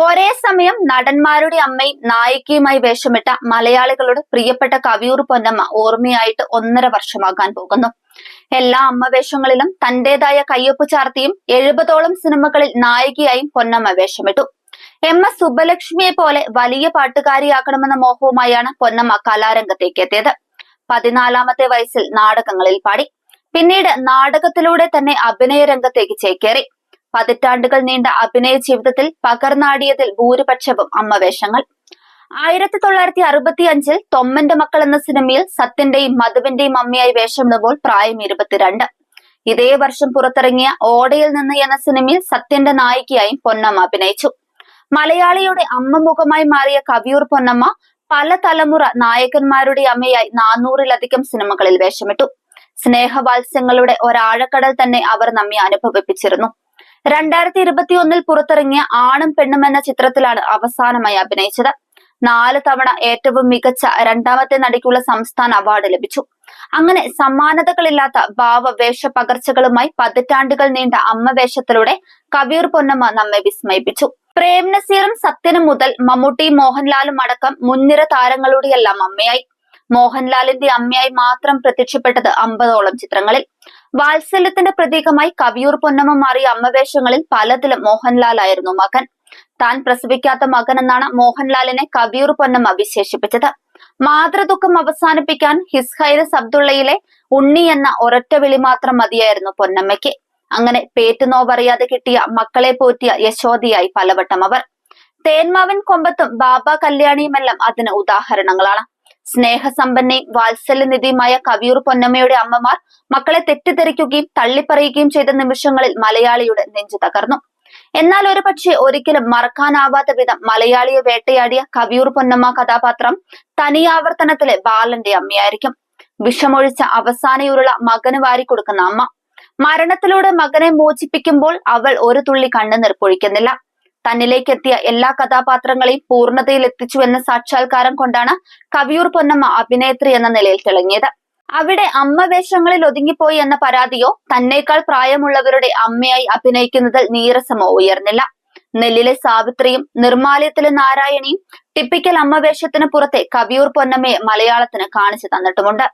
ഒരേ സമയം നടന്മാരുടെ അമ്മയും നായികയുമായി വേഷമിട്ട മലയാളികളുടെ പ്രിയപ്പെട്ട കവിയൂർ പൊന്നമ്മ ഓർമ്മയായിട്ട് 1.5 വർഷമാകാൻ പോകുന്നു. എല്ലാ അമ്മവേഷങ്ങളിലും തന്റേതായ കയ്യൊപ്പ് ചാർത്തിയും 70ഓളം സിനിമകളിൽ നായികയായും പൊന്നമ്മ വേഷമിട്ടു. MS സുബ്ബലക്ഷ്മിയെ പോലെ വലിയ പാട്ടുകാരിയാക്കണമെന്ന മോഹവുമായാണ് പൊന്നമ്മ കലാരംഗത്തേക്ക് എത്തിയത്. 14ാമത്തെ വയസ്സിൽ നാടകങ്ങളിൽ പാടി. പിന്നീട് നാടകത്തിലൂടെ തന്നെ അഭിനയ രംഗത്തേക്ക് ചേക്കേറി. പതിറ്റാണ്ടുകൾ നീണ്ട അഭിനയ ജീവിതത്തിൽ പകർന്നാടിയതിൽ ഭൂരിപക്ഷവും അമ്മവേഷങ്ങൾ. 1965 തൊമ്മന്റെ മക്കൾ എന്ന സിനിമയിൽ സത്യന്റെയും മധുവിന്റെയും അമ്മയായി വേഷമിടുമ്പോൾ പ്രായം 22. ഇതേ വർഷം പുറത്തിറങ്ങിയ ഓടയിൽ നിന്ന് എന്ന സിനിമയിൽ സത്യന്റെ നായികയായും പൊന്നമ്മ അഭിനയിച്ചു. മലയാളിയുടെ അമ്മ മുഖമായി മാറിയ കവിയൂർ പൊന്നമ്മ പല തലമുറ നായകന്മാരുടെ അമ്മയായി 400-ലധികം സിനിമകളിൽ വേഷമിട്ടു. സ്നേഹവാത്സ്യങ്ങളുടെ ഒരാഴക്കടൽ തന്നെ അവർ നമ്മെ അനുഭവിപ്പിച്ചിരുന്നു. 2021 പുറത്തിറങ്ങിയ ആണും പെണ്ണും എന്ന ചിത്രത്തിലാണ് അവസാനമായി അഭിനയിച്ചത്. 4 തവണ ഏറ്റവും മികച്ച 2ാമത്തെ നടിക്കുള്ള സംസ്ഥാന അവാർഡ് ലഭിച്ചു. അങ്ങനെ സമാനതകളില്ലാത്ത ഭാവവേഷ പകർച്ചകളുമായി പതിറ്റാണ്ടുകൾ നീണ്ട അമ്മവേഷത്തിലൂടെ കവിയൂർ പൊന്നമ്മ നമ്മെ വിസ്മയിപ്പിച്ചു. പ്രേം നസീറും സത്യനും മുതൽ മമ്മൂട്ടിയും മോഹൻലാലും അടക്കം മുൻനിര താരങ്ങളുടെയെല്ലാം അമ്മയായി. മോഹൻലാലിന്റെ അമ്മയായി മാത്രം പ്രത്യക്ഷപ്പെട്ടത് 50ഓളം ചിത്രങ്ങളിൽ. വാത്സല്യത്തിന്റെ പ്രതീകമായി കവിയൂർ പൊന്നമ്മ മാറിയ അമ്മവേഷങ്ങളിൽ പലതിലും മോഹൻലാലായിരുന്നു മകൻ. താൻ പ്രസവിക്കാത്ത മകൻ എന്നാണ് മോഹൻലാലിനെ കവിയൂർ പൊന്നമ്മ വിശേഷിപ്പിച്ചത്. മാതൃദുഃഖം അവസാനിപ്പിക്കാൻ ഹിസ്ഹൈറസ് അബ്ദുള്ളയിലെ ഉണ്ണി എന്ന ഒരൊറ്റ വിളി മാത്രം മതിയായിരുന്നു പൊന്നമ്മയ്ക്ക്. അങ്ങനെ പേറ്റുനോവറിയാതെ കിട്ടിയ മക്കളെ പോറ്റിയ യശോദയായി പലവട്ടം അവർ. തേന്മാവൻ കൊമ്പത്തും ബാബ കല്യാണിയുമെല്ലാം അതിന് ഉദാഹരണങ്ങളാണ്. സ്നേഹസമ്പന്നയും വാത്സല്യനിധിയുമായ കവിയൂർ പൊന്നമ്മയുടെ അമ്മമാർ മക്കളെ തെറ്റിദ്ധരിക്കുകയും തള്ളിപ്പറയുകയും ചെയ്ത നിമിഷങ്ങളിൽ മലയാളിയുടെ നെഞ്ചു തകർന്നു. എന്നാൽ ഒരുപക്ഷെ ഒരിക്കലും മറക്കാനാവാത്ത വിധം മലയാളിയെ വേട്ടയാടിയ കവിയൂർ പൊന്നമ്മ കഥാപാത്രം തനിയാവർത്തനത്തിലെ ബാലന്റെ അമ്മയായിരിക്കും. വിഷമൊഴിച്ച അവസാനയുരുള മകന് വാരിക്കൊടുക്കുന്ന അമ്മ. മരണത്തിലൂടെ മകനെ മോചിപ്പിക്കുമ്പോൾ അവൾ ഒരു തുള്ളി കണ്ണുനീർ പൊഴിക്കുന്നില്ല. തന്നിലേക്കെത്തിയ എല്ലാ കഥാപാത്രങ്ങളെയും പൂർണ്ണതയിൽ എത്തിച്ചു എന്ന സാക്ഷാത്കാരം കൊണ്ടാണ് കവിയൂർ പൊന്നമ്മ അഭിനേത്രി എന്ന നിലയിൽ തിളങ്ങിയത്. അവിടെ അമ്മവേഷങ്ങളിൽ ഒതുങ്ങിപ്പോയി എന്ന പരാതിയോ തന്നേക്കാൾ പ്രായമുള്ളവരുടെ അമ്മയായി അഭിനയിക്കുന്നതിൽ നീരസമോ ഉയർന്നില്ല. നെല്ലിലെ സാവിത്രിയും നിർമാല്യത്തിലെ നാരായണിയും ടിപ്പിക്കൽ അമ്മവേഷത്തിന് പുറത്തെ കവിയൂർ പൊന്നമ്മയെ മലയാളത്തിന് കാണിച്ചു തന്നിട്ടുമുണ്ട്.